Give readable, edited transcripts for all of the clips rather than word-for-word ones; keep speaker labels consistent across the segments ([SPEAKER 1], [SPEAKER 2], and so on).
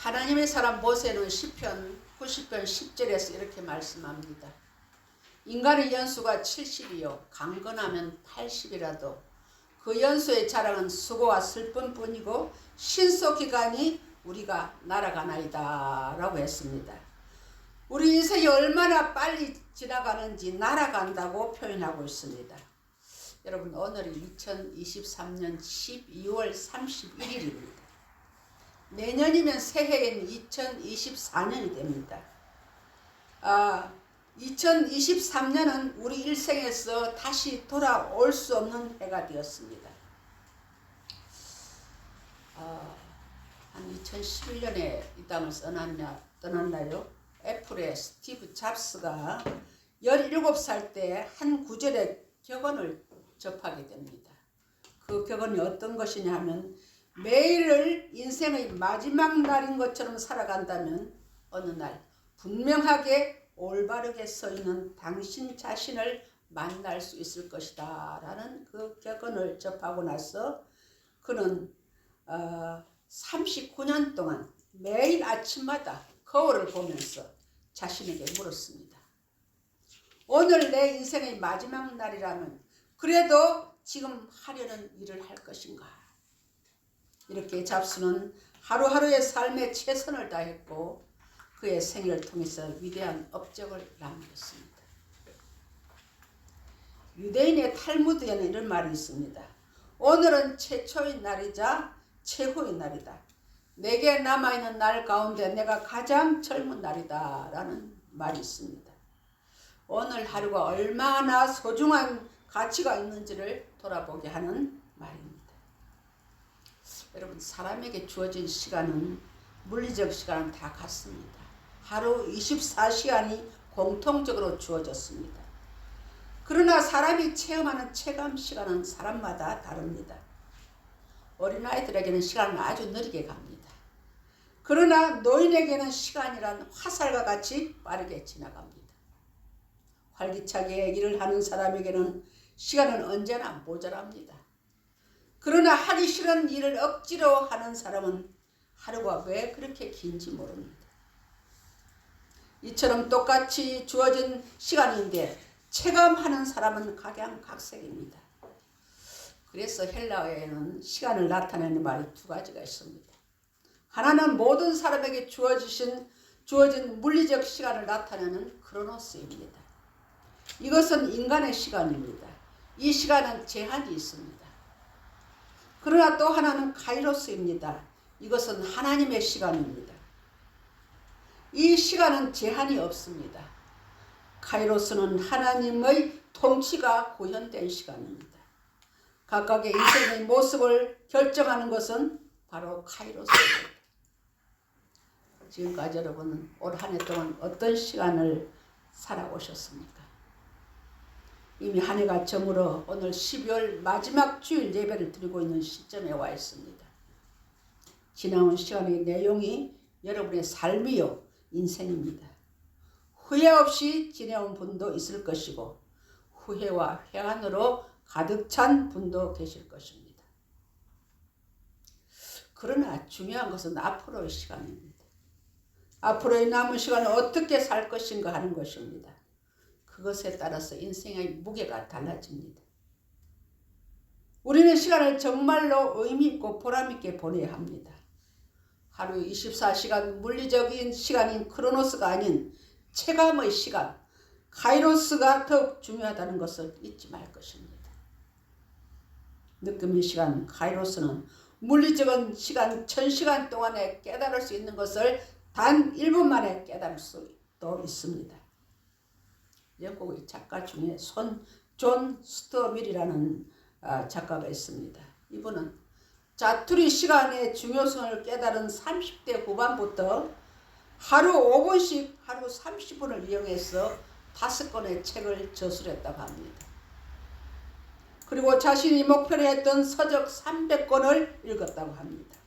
[SPEAKER 1] 하나님의 사람 모세는 시편 90편 10절에서 이렇게 말씀합니다. 인간의 연수가 70이요 강건하면 80이라도 그 연수의 자랑은 수고와 슬픔뿐이고 신속기간이 우리가 날아가나이다 라고 했습니다. 우리 인생이 얼마나 빨리 지나가는지 날아간다고 표현하고 있습니다. 여러분, 오늘이 2023년 12월 31일입니다. 내년이면 새해인 2024년이 됩니다. 2023년은 우리 일생에서 다시 돌아올 수 없는 해가 되었습니다. 한 2011년에 이 땅을 떠났나요? 애플의 스티브 잡스가 17살 때 한 구절의 격언을 접하게 됩니다. 그 격언이 어떤 것이냐 하면, 매일을 인생의 마지막 날인 것처럼 살아간다면 어느 날 분명하게 올바르게 서 있는 당신 자신을 만날 수 있을 것이다 라는 그 격언을 접하고 나서 그는 39년 동안 매일 아침마다 거울을 보면서 자신에게 물었습니다. 오늘 내 인생의 마지막 날이라면 그래도 지금 하려는 일을 할 것인가? 이렇게 잡스는 하루하루의 삶에 최선을 다했고 그의 생애를 통해서 위대한 업적을 남겼습니다. 유대인의 탈무드에는 이런 말이 있습니다. 오늘은 최초의 날이자 최후의 날이다. 내게 남아있는 날 가운데 내가 가장 젊은 날이다 라는 말이 있습니다. 오늘 하루가 얼마나 소중한 가치가 있는지를 돌아보게 하는 말입니다. 여러분, 사람에게 주어진 시간은 물리적 시간은 다 같습니다. 하루 24시간이 공통적으로 주어졌습니다. 그러나 사람이 체험하는 체감 시간은 사람마다 다릅니다. 어린아이들에게는 시간은 아주 느리게 갑니다. 그러나 노인에게는 시간이란 화살과 같이 빠르게 지나갑니다. 활기차게 일을 하는 사람에게는 시간은 언제나 모자랍니다. 그러나 하기 싫은 일을 억지로 하는 사람은 하루가 왜 그렇게 긴지 모릅니다. 이처럼 똑같이 주어진 시간인데 체감하는 사람은 각양각색입니다. 그래서 헬라어에는 시간을 나타내는 말이 두 가지가 있습니다. 하나는 모든 사람에게 주어진 물리적 시간을 나타내는 크로노스입니다. 이것은 인간의 시간입니다. 이 시간은 제한이 있습니다. 그러나 또 하나는 카이로스입니다. 이것은 하나님의 시간입니다. 이 시간은 제한이 없습니다. 카이로스는 하나님의 통치가 구현된 시간입니다. 각각의 인생의 모습을 결정하는 것은 바로 카이로스입니다. 지금까지 여러분은 올 한 해 동안 어떤 시간을 살아오셨습니까? 이미 한 해가 저물어 오늘 12월 마지막 주일 예배를 드리고 있는 시점에 와 있습니다. 지나온 시간의 내용이 여러분의 삶이요 인생입니다. 후회 없이 지내온 분도 있을 것이고 후회와 회한으로 가득 찬 분도 계실 것입니다. 그러나 중요한 것은 앞으로의 시간입니다. 앞으로의 남은 시간을 어떻게 살 것인가 하는 것입니다. 그것에 따라서 인생의 무게가 달라집니다. 우리는 시간을 정말로 의미있고 보람있게 보내야 합니다. 하루 24시간 물리적인 시간인 크로노스가 아닌 체감의 시간, 카이로스가 더욱 중요하다는 것을 잊지 말 것입니다. 느낌의 시간, 카이로스는 물리적인 시간 1000시간 동안에 깨달을 수 있는 것을 단 1분 만에 깨달을 수도 있습니다. 영국의 작가 중에 존 스터밀이라는 작가가 있습니다. 이분은 자투리 시간의 중요성을 깨달은 30대 후반부터 하루 5분씩 하루 30분을 이용해서 5권의 책을 저술했다고 합니다. 그리고 자신이 목표로 했던 서적 300권을 읽었다고 합니다.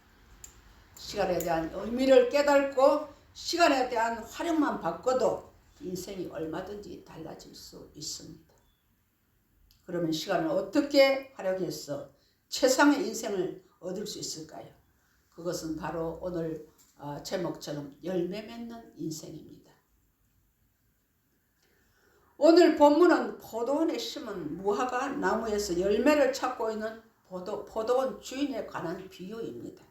[SPEAKER 1] 시간에 대한 의미를 깨닫고 시간에 대한 활용만 바꿔도 인생이 얼마든지 달라질 수 있습니다. 그러면 시간을 어떻게 활용해서 최상의 인생을 얻을 수 있을까요? 그것은 바로 오늘 제목처럼 열매 맺는 인생입니다. 오늘 본문은 포도원에 심은 무화과 나무에서 열매를 찾고 있는 포도원 주인에 관한 비유입니다.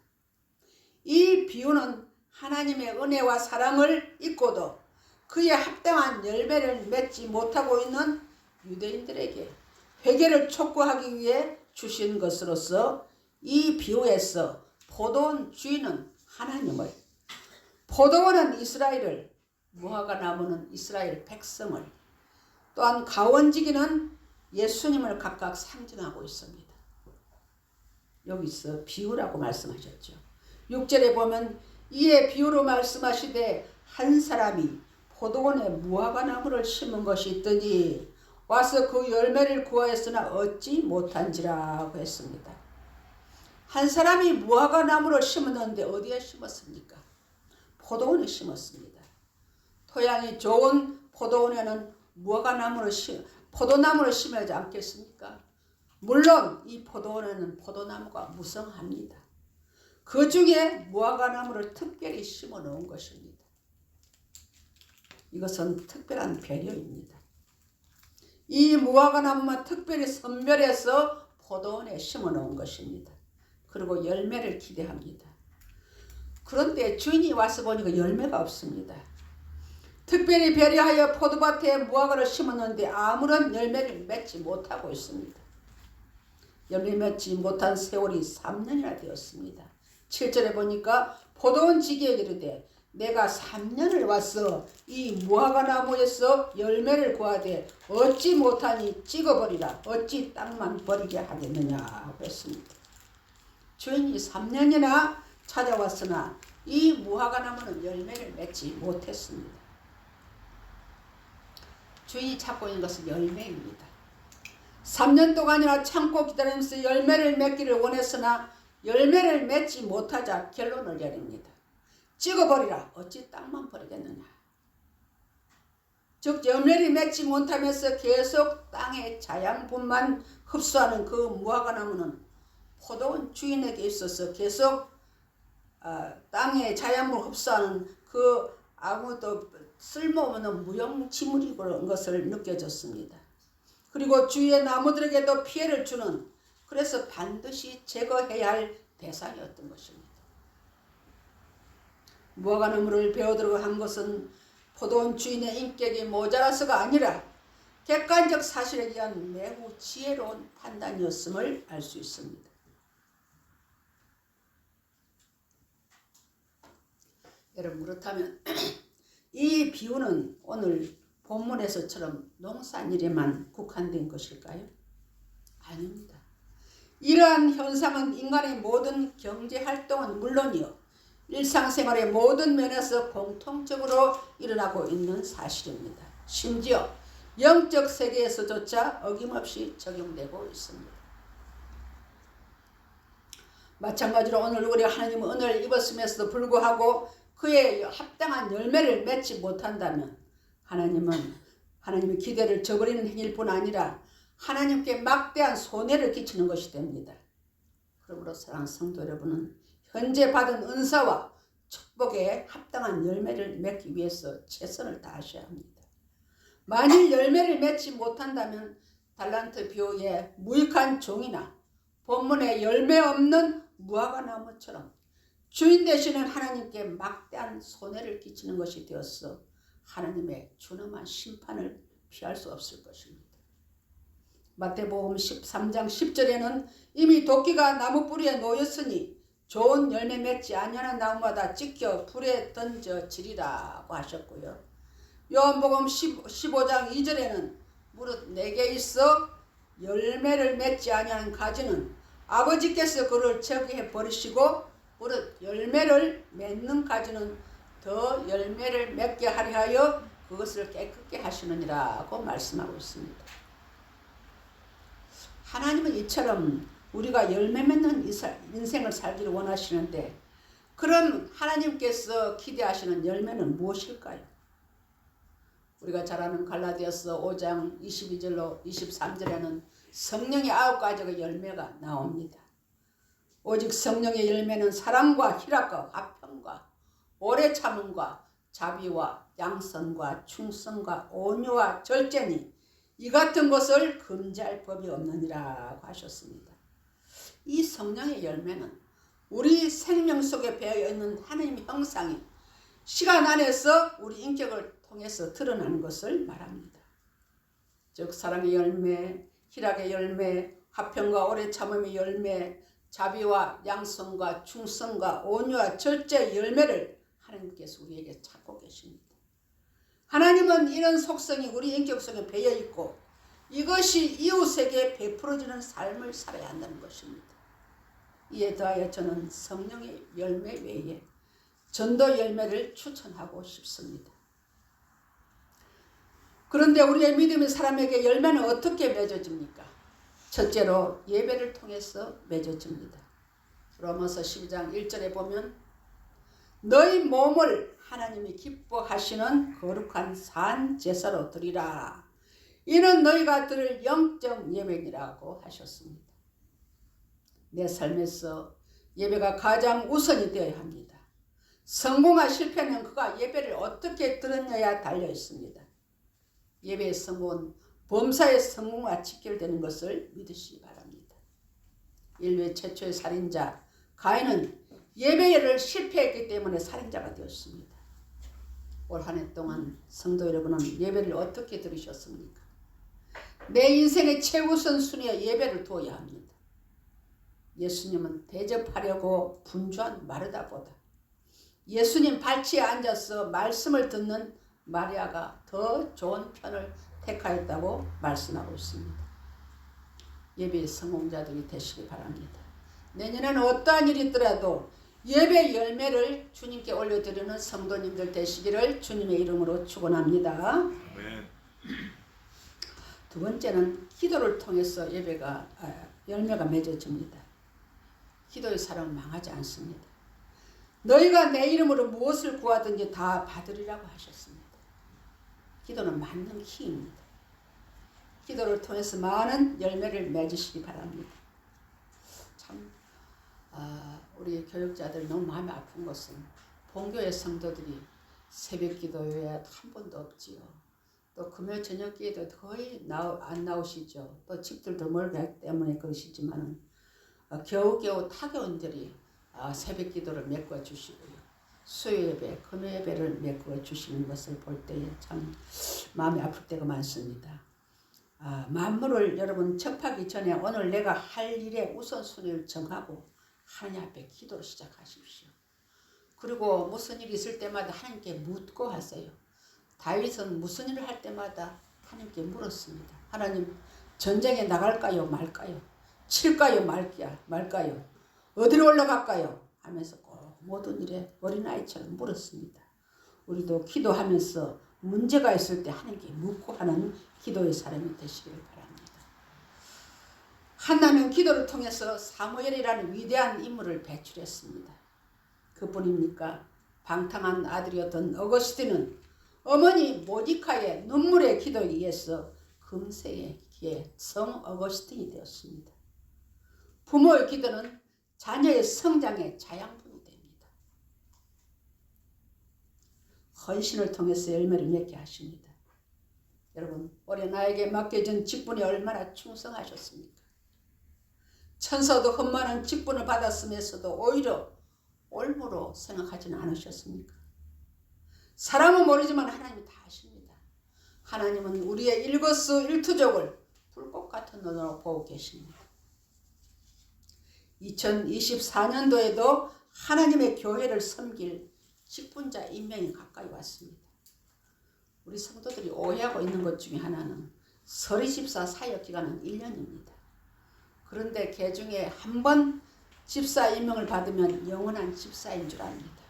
[SPEAKER 1] 이 비유는 하나님의 은혜와 사랑을 잊고도 그에 합당한 열매를 맺지 못하고 있는 유대인들에게 회개를 촉구하기 위해 주신 것으로서 이 비유에서 포도원 주인은 하나님을, 포도원은 이스라엘을, 무화과 나무는 이스라엘 백성을, 또한 가원지기는 예수님을 각각 상징하고 있습니다. 여기서 비유라고 말씀하셨죠. 6절에 보면 이에 비유로 말씀하시되 한 사람이 포도원에 무화과 나무를 심은 것이 있더니 와서 그 열매를 구하였으나 얻지 못한지라고 했습니다. 한 사람이 무화과 나무를 심었는데 어디에 심었습니까? 포도원에 심었습니다. 토양이 좋은 포도원에는 포도나무를 심어야지 않겠습니까? 물론 이 포도원에는 포도나무가 무성합니다. 그 중에 무화과 나무를 특별히 심어 놓은 것입니다. 이것은 특별한 배려입니다. 이 무화과 나무만 특별히 선별해서 포도원에 심어 놓은 것입니다. 그리고 열매를 기대합니다. 그런데 주인이 와서 보니까 열매가 없습니다. 특별히 배려하여 포도밭에 무화과를 심었는데 아무런 열매를 맺지 못하고 있습니다. 열매 맺지 못한 세월이 3년이나 되었습니다. 7절에 보니까 포도원 지기에게 이르되 내가 3년을 와서 이 무화과 나무에서 열매를 구하되 얻지 못하니 찍어버리라. 어찌 땅만 버리게 하겠느냐 했습니다. 주인이 3년이나 찾아왔으나 이 무화과 나무는 열매를 맺지 못했습니다. 주인이 찾고 있는 것은 열매입니다. 3년 동안이나 참고 기다리면서 열매를 맺기를 원했으나 열매를 맺지 못하자 결론을 내립니다. 찍어버리라. 어찌 땅만 버리겠느냐. 즉 열매를 맺지 못하면서 계속 땅의 자양분만 흡수하는 그 무화과 나무는 포도원 주인에게 있어서 계속 땅의 자양분을 흡수하는 그 아무도 쓸모없는 무용지물이 그런 것을 느껴졌습니다. 그리고 주위의 나무들에게도 피해를 주는, 그래서 반드시 제거해야 할 대상이었던 것입니다. 무화과 나무를 베어들고 한 것은 포도원 주인의 인격이 모자라서가 아니라 객관적 사실에 의한 매우 지혜로운 판단이었음을 알 수 있습니다. 여러분, 그렇다면 이 비유는 오늘 본문에서처럼 농산일에만 국한된 것일까요? 아닙니다. 이러한 현상은 인간의 모든 경제활동은 물론이요, 일상생활의 모든 면에서 공통적으로 일어나고 있는 사실입니다. 심지어 영적 세계에서조차 어김없이 적용되고 있습니다. 마찬가지로 오늘 우리가 하나님의 은혜를 입었음에도 불구하고 그에 합당한 열매를 맺지 못한다면 하나님의 기대를 저버리는 행위일 뿐 아니라 하나님께 막대한 손해를 끼치는 것이 됩니다. 그러므로 사랑하는 성도 여러분은 현재 받은 은사와 축복에 합당한 열매를 맺기 위해서 최선을 다하셔야 합니다. 만일 열매를 맺지 못한다면 달란트 비유의 무익한 종이나 본문에 열매 없는 무화과 나무처럼 주인 되시는 하나님께 막대한 손해를 끼치는 것이 되어서 하나님의 준엄한 심판을 피할 수 없을 것입니다. 마태복음 13장 10절에는 이미 도끼가 나무 뿌리에 놓였으니 좋은 열매 맺지 아니하는 나무마다 찍혀 불에 던져지리라고 하셨고요. 요한복음 15장 2절에는 무릇 내게 있어 열매를 맺지 아니하는 가지는 아버지께서 그를 제거해 버리시고 무릇 열매를 맺는 가지는 더 열매를 맺게 하려 하여 그것을 깨끗게 하시느니라고 말씀하고 있습니다. 하나님은 이처럼 우리가 열매 맺는 인생을 살기를 원하시는데, 그럼 하나님께서 기대하시는 열매는 무엇일까요? 우리가 잘 아는 갈라디아서 5장 22절로 23절에는 성령의 9가지의 열매가 나옵니다. 오직 성령의 열매는 사랑과 희락과 화평과 오래 참음과 자비와 양선과 충성과 온유와 절제니 이 같은 것을 금지할 법이 없느니라고 하셨습니다. 이 성령의 열매는 우리 생명 속에 배어있는 하나님의 형상이 시간 안에서 우리 인격을 통해서 드러나는 것을 말합니다. 즉 사랑의 열매, 희락의 열매, 화평과 오래 참음의 열매, 자비와 양성과 충성과 온유와 절제의 열매를 하나님께서 우리에게 찾고 계십니다. 하나님은 이런 속성이 우리 인격 속에 배어있고 이것이 이웃에게 베풀어지는 삶을 살아야 한다는 것입니다. 이에 더하여 저는 성령의 열매 외에 전도 열매를 추천하고 싶습니다. 그런데 우리의 믿음의 사람에게 열매는 어떻게 맺어집니까? 첫째로 예배를 통해서 맺어집니다. 로마서 12장 1절에 보면 너희 몸을 하나님이 기뻐하시는 거룩한 산 제사로 드리라. 이는 너희가 드릴 영적 예배니라고 하셨습니다. 내 삶에서 예배가 가장 우선이 되어야 합니다. 성공과 실패는 그가 예배를 어떻게 드렸느냐에 달려 있습니다. 예배의 성공은 범사의 성공과 직결되는 것을 믿으시기 바랍니다. 인류의 최초의 살인자 가인은 예배를 실패했기 때문에 살인자가 되었습니다. 올 한 해 동안 성도 여러분은 예배를 어떻게 드리셨습니까? 내 인생의 최우선 순위에 예배를 두어야 합니다. 예수님은 대접하려고 분주한 마르다보다 예수님 발치에 앉아서 말씀을 듣는 마리아가 더 좋은 편을 택하였다고 말씀하고 있습니다. 예배의 성공자들이 되시기 바랍니다. 내년에는 어떠한 일이 있더라도 예배 열매를 주님께 올려드리는 성도님들 되시기를 주님의 이름으로 축원합니다. 두 번째는 기도를 통해서 열매가 맺어집니다. 기도의 사람은 망하지 않습니다. 너희가 내 이름으로 무엇을 구하든지 다 받으리라고 하셨습니다. 기도는 만능 힘입니다. 기도를 통해서 많은 열매를 맺으시기 바랍니다. 참 우리 교육자들 너무 마음이 아픈 것은 본교의 성도들이 새벽 기도에 한 번도 없지요. 또 금요 저녁 기도에 거의 안 나오시죠. 또 집들도 멀기 때문에 그러시지만 겨우겨우 타교인들이 새벽 기도를 메꿔 주시고요. 수요 예배, 금요 예배를 메꿔 주시는 것을 볼 때에 참 마음이 아플 때가 많습니다. 만물을 여러분 접하기 전에 오늘 내가 할 일의 우선순위를 정하고 하나님 앞에 기도를 시작하십시오. 그리고 무슨 일이 있을 때마다 하나님께 묻고 하세요. 다윗은 무슨 일을 할 때마다 하나님께 물었습니다. 하나님, 전쟁에 나갈까요 말까요? 칠까요 말까요? 어디로 올라갈까요? 하면서 꼭 모든 일에 어린아이처럼 물었습니다. 우리도 기도하면서 문제가 있을 때 하나님께 묻고 하는 기도의 사람이 되시기를 바랍니다. 한나는 기도를 통해서 사무엘이라는 위대한 인물을 배출했습니다. 그뿐입니까? 방탕한 아들이었던 어거스틴은 어머니 모니카의 눈물의 기도에 의해서 금세의 성 어거스틴이 되었습니다. 부모의 기도는 자녀의 성장의 자양분이 됩니다. 헌신을 통해서 열매를 맺게 하십니다. 여러분, 올해 나에게 맡겨진 직분이 얼마나 충성하셨습니까? 천사도 흠많은 직분을 받았으면서도 오히려 올무로 생각하지는 않으셨습니까? 사람은 모르지만 하나님이 다 아십니다. 하나님은 우리의 일거수일투족을 불꽃 같은 눈으로 보고 계십니다. 2024년도에도 하나님의 교회를 섬길 직분자 임명이 가까이 왔습니다. 우리 성도들이 오해하고 있는 것 중에 하나는 서리집사 사역기간은 1년입니다. 그런데 그 중에 한 번 집사 임명을 받으면 영원한 집사인 줄 압니다.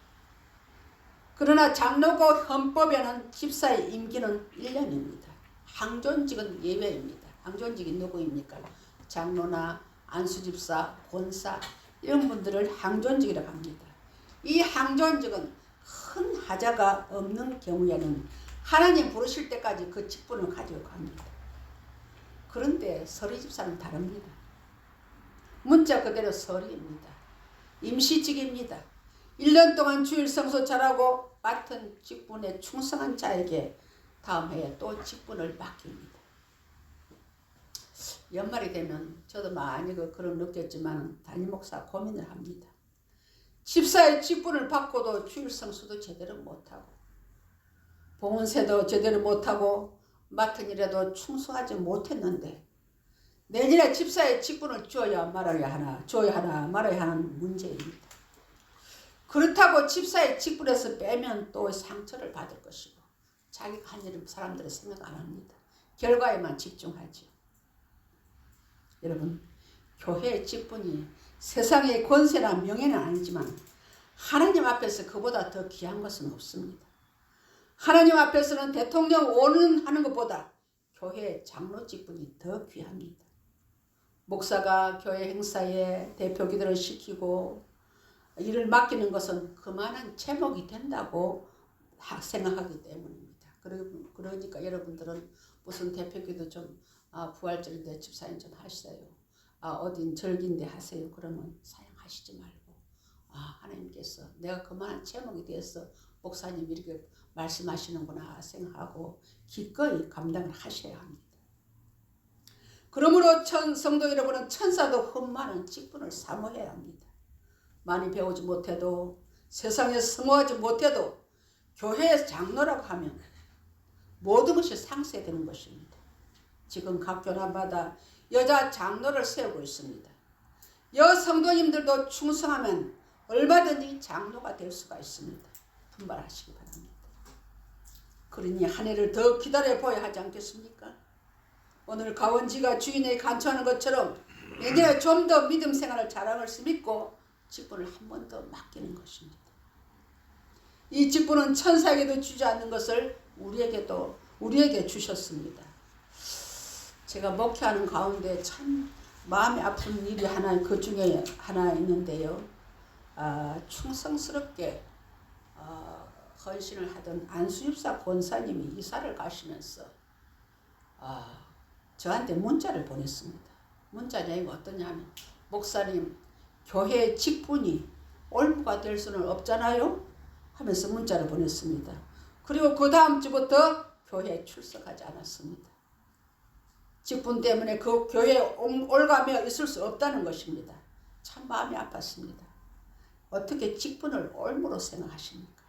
[SPEAKER 1] 그러나 장로고 헌법에는 집사의 임기는 1년입니다. 항존직은 예외입니다. 항존직이 누구입니까? 장로나 안수집사, 권사 이런 분들을 항존직이라고 합니다. 이 항존직은 큰 하자가 없는 경우에는 하나님 부르실 때까지 그 직분을 가지고 갑니다. 그런데 서리집사는 다릅니다. 문자 그대로 서리입니다. 임시직입니다. 1년 동안 주일 성소 잘하고 맡은 직분에 충성한 자에게 다음 해에 또 직분을 맡깁니다. 연말이 되면 저도 많이 그런 느꼈지만 담임 목사 고민을 합니다. 집사의 직분을 받고도 주일 성수도 제대로 못하고 봉헌세도 제대로 못하고 맡은 일에도 충성하지 못했는데 내년에 집사의 직분을 줘야 말아야 말아야 하는 문제입니다. 그렇다고 집사의 직분에서 빼면 또 상처를 받을 것이고 자기가 한 일은 사람들은 생각 안 합니다. 결과에만 집중하죠. 여러분, 교회의 직분이 세상의 권세나 명예는 아니지만 하나님 앞에서 그보다 더 귀한 것은 없습니다. 하나님 앞에서는 대통령 오는하는 것보다 교회의 장로 직분이 더 귀합니다. 목사가 교회 행사에 대표 기도를 시키고 일을 맡기는 것은 그만한 제목이 된다고 생각하기 때문입니다. 그러니까 여러분들은 무슨 대표 기도 좀 부활절인데 집사님 좀 하시세요. 어딘 절기인데 하세요. 그러면 사용하시지 말고 하나님께서 내가 그만한 제목이 되어서 목사님 이렇게 말씀하시는구나 생각하고 기꺼이 감당을 하셔야 합니다. 그러므로 성도 여러분은 천사도 흠많은 직분을 사모해야 합니다. 많이 배우지 못해도 세상에 성공하지 못해도 교회의 장로라고 하면 모든 것이 상쇄되는 것입니다. 지금 각 교단마다 여자 장로를 세우고 있습니다. 여성도님들도 충성하면 얼마든지 장로가 될 수가 있습니다. 분발하시기 바랍니다. 그러니 한 해를 더 기다려봐야 하지 않겠습니까? 오늘 가원지가 주인에게 간청하는 것처럼 내년에 좀 더 믿음 생활을 잘할 수 믿고 직분을 한 번 더 맡기는 것입니다. 이 직분은 천사에게도 주지 않는 것을 우리에게 주셨습니다. 제가 목회하는 가운데 참 마음이 아픈 일이 그 중에 하나 있는데요. 충성스럽게 헌신을 하던 안수집사 권사님이 이사를 가시면서 저한테 문자를 보냈습니다. 문자 내용이 어떠냐 하면 목사님 교회의 직분이 올무가 될 수는 없잖아요 하면서 문자를 보냈습니다. 그리고 그 다음 주부터 교회에 출석하지 않았습니다. 직분 때문에 그 교회에 올가며 있을 수 없다는 것입니다. 참 마음이 아팠습니다. 어떻게 직분을 올무로 생각하십니까?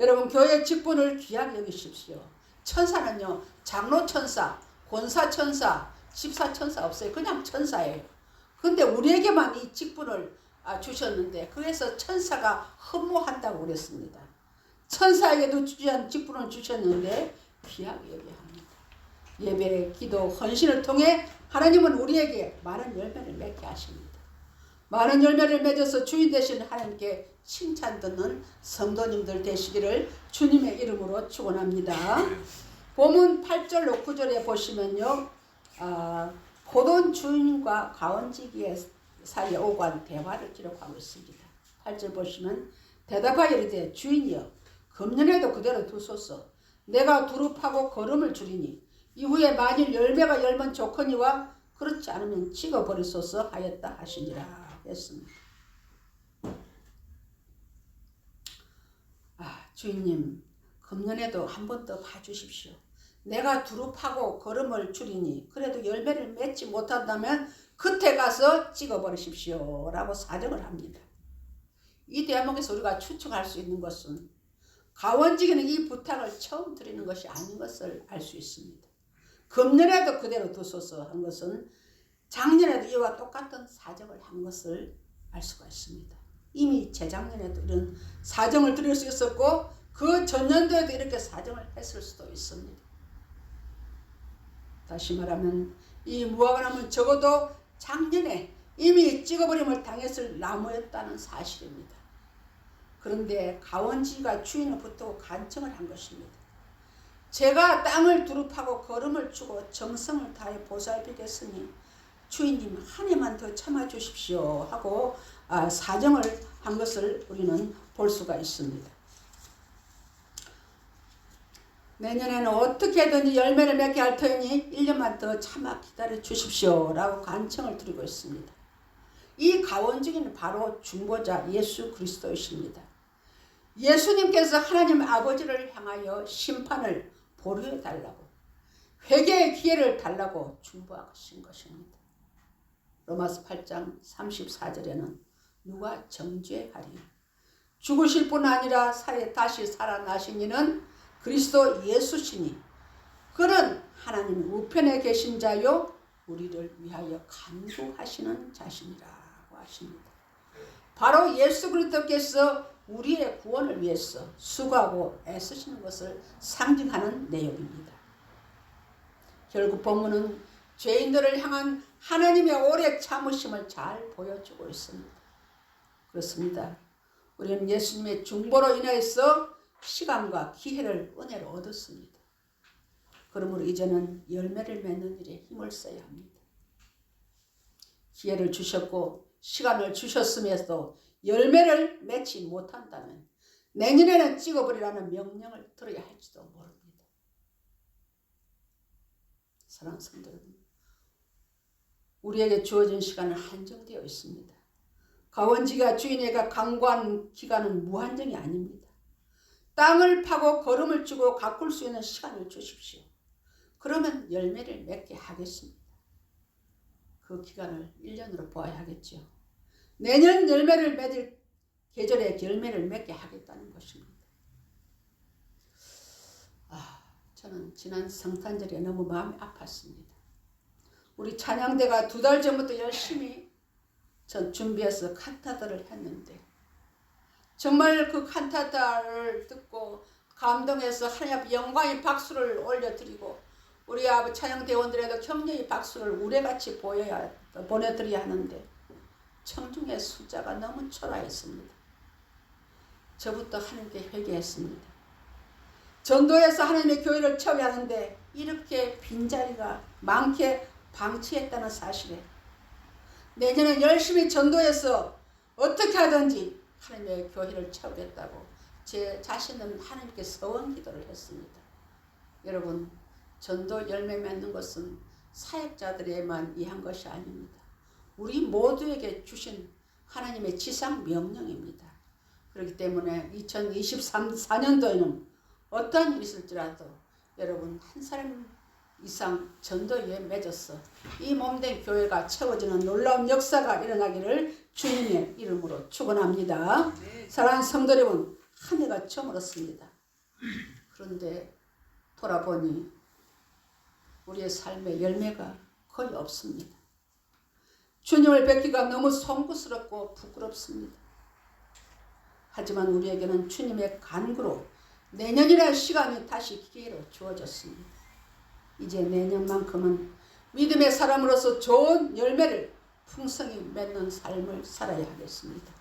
[SPEAKER 1] 여러분 교회 직분을 귀하게 여기십시오. 천사는요 장로천사, 권사천사, 집사천사 없어요. 그냥 천사예요. 근데 우리에게만 이 직분을 주셨는데 그래서 천사가 흠모한다고 그랬습니다. 천사에게도 주한 직분을 주셨는데 귀하게 여겨야 합니다. 예배, 기도, 헌신을 통해 하나님은 우리에게 많은 열매를 맺게 하십니다. 많은 열매를 맺어서 주인 되신 하나님께 칭찬 듣는 성도님들 되시기를 주님의 이름으로 축원합니다. 본문 8절로 9절에 보시면요. 포도원 주인과 가원지기 사이에 오간 대화를 기록하고 있습니다. 8절 보시면 대답하여 이르되 주인이여 금년에도 그대로 두소서. 내가 두릅하고 거름을 주리니 이후에 만일 열매가 열면 좋거니와 그렇지 않으면 찍어버리소서 하였다 하시니라 했습니다. 주인님 금년에도 한 번 더 봐주십시오. 내가 두릅하고 거름을 주리니 그래도 열매를 맺지 못한다면 그때 가서 찍어버리십시오 라고 사정을 합니다. 이 대목에서 우리가 추측할 수 있는 것은 가원지기는 이 부탁을 처음 드리는 것이 아닌 것을 알 수 있습니다. 금년에도 그대로 두소서 한 것은 작년에도 이와 똑같은 사정을 한 것을 알 수가 있습니다. 이미 재작년에도 이런 사정을 드릴 수 있었고 그 전년도에도 이렇게 사정을 했을 수도 있습니다. 다시 말하면 이 무화과나무는 적어도 작년에 이미 찍어버림을 당했을 나무였다는 사실입니다. 그런데 가원지가 주인을 붙들고 간청을 한 것입니다. 제가 땅을 두릅하고 거름을 주고 정성을 다해 보살피겠으니 주인님 한 해만 더 참아주십시오 하고 사정을 한 것을 우리는 볼 수가 있습니다. 내년에는 어떻게든지 열매를 맺게 할 터이니 1년만 더 참아 기다려 주십시오 라고 간청을 드리고 있습니다. 이 가원증인은 바로 중보자 예수 그리스도이십니다. 예수님께서 하나님 아버지를 향하여 심판을 보류해 달라고, 회개의 기회를 달라고 중보하신 것입니다. 로마서 8장 34절에는 누가 정죄하리, 죽으실 뿐 아니라 다시 살아나신 이는 그리스도 예수시니 그는 하나님 우편에 계신 자요 우리를 위하여 간구하시는 자신이라고 하십니다. 바로 예수 그리스도께서 우리의 구원을 위해서 수고하고 애쓰시는 것을 상징하는 내용입니다. 결국 본문은 죄인들을 향한 하나님의 오래 참으심을 잘 보여주고 있습니다. 그렇습니다. 우리는 예수님의 중보로 인해서 시간과 기회를 은혜로 얻었습니다. 그러므로 이제는 열매를 맺는 일에 힘을 써야 합니다. 기회를 주셨고 시간을 주셨음에도 열매를 맺지 못한다면 내년에는 찍어버리라는 명령을 들어야 할지도 모릅니다. 사랑하는 성도 여러분, 우리에게 주어진 시간은 한정되어 있습니다. 가원지가 주인에게 강구한 기간은 무한정이 아닙니다. 땅을 파고 거름을 주고 가꿀 수 있는 시간을 주십시오. 그러면 열매를 맺게 하겠습니다. 그 기간을 1년으로 보아야 하겠죠. 내년 열매를 맺을 계절에 열매를 맺게 하겠다는 것입니다. 저는 지난 성탄절에 너무 마음이 아팠습니다. 우리 찬양대가 2달 전부터 열심히 준비해서 칸타타를 했는데 정말 그 칸타타를 듣고 감동해서 하나님 앞에 영광의 박수를 올려드리고 우리 찬양대원들에도 격려의 박수를 우레같이 보내드려야 하는데 청중의 숫자가 너무 초라했습니다. 저부터 하나님께 회개했습니다. 전도에서 하나님의 교회를 채워야 하는데 이렇게 빈자리가 많게 방치했다는 사실에 내년에 열심히 전도해서 어떻게 하든지 하나님의 교회를 채우겠다고 제 자신은 하나님께 서원 기도를 했습니다. 여러분, 전도 열매 맺는 것은 사역자들에만 의한 것이 아닙니다. 우리 모두에게 주신 하나님의 지상 명령입니다. 그렇기 때문에 2024년도에는 어떤 일이 있을지라도 여러분 한 사람 이상 전도에 맺어서 이 몸된 교회가 채워지는 놀라운 역사가 일어나기를 주님의 이름으로 축원합니다. 사랑하는 성도 여러분, 한 해가 저물었습니다. 그런데 돌아보니 우리의 삶의 열매가 거의 없습니다. 주님을 뵙기가 너무 송구스럽고 부끄럽습니다. 하지만 우리에게는 주님의 간구로 내년이라는 시간이 다시 기회로 주어졌습니다. 이제 내년만큼은 믿음의 사람으로서 좋은 열매를 풍성히 맺는 삶을 살아야 하겠습니다.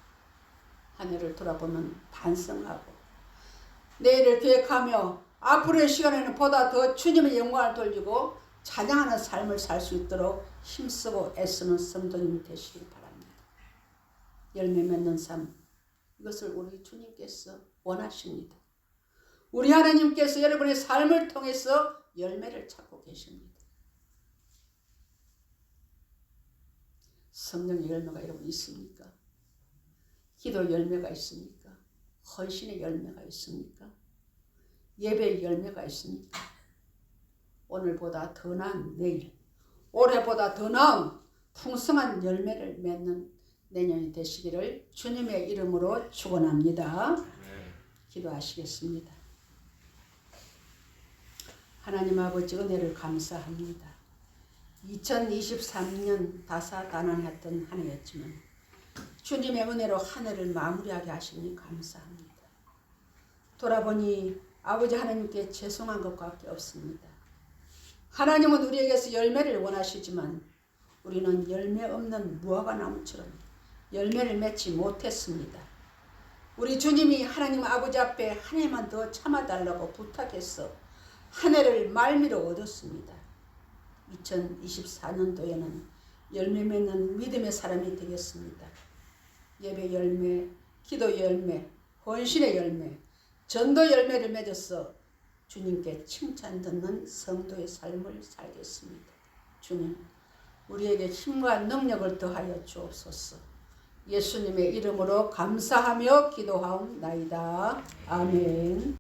[SPEAKER 1] 한 해를 돌아보면 반성하고 내일을 계획하며 앞으로의 시간에는 보다 더 주님의 영광을 돌리고 찬양하는 삶을 살 수 있도록 힘쓰고 애쓰는 성도님이 되시길 바랍니다. 열매 맺는 삶, 이것을 우리 주님께서 원하십니다. 우리 하나님께서 여러분의 삶을 통해서 열매를 찾고 계십니다. 성령의 열매가 여러분 있습니까? 기도 열매가 있습니까? 헌신의 열매가 있습니까? 예배의 열매가 있습니까? 오늘보다 더 나은 내일, 올해보다 더 나은 풍성한 열매를 맺는 내년이 되시기를 주님의 이름으로 축원합니다. 기도하시겠습니다. 하나님 아버지 은혜를 감사합니다. 2023년 다사다난했던 한 해였지만 주님의 은혜로 한 해를 마무리하게 하시니 감사합니다. 돌아보니 아버지 하나님께 죄송한 것밖에 없습니다. 하나님은 우리에게서 열매를 원하시지만 우리는 열매 없는 무화과나무처럼 열매를 맺지 못했습니다. 우리 주님이 하나님 아버지 앞에 한 해만 더 참아달라고 부탁해서 한 해를 말미로 얻었습니다. 2024년도에는 열매 맺는 믿음의 사람이 되겠습니다. 예배 열매, 기도 열매, 헌신의 열매, 전도 열매를 맺어서 주님께 칭찬 듣는 성도의 삶을 살겠습니다. 주님, 우리에게 힘과 능력을 더하여 주옵소서. 예수님의 이름으로 감사하며 기도하옵나이다. 아멘.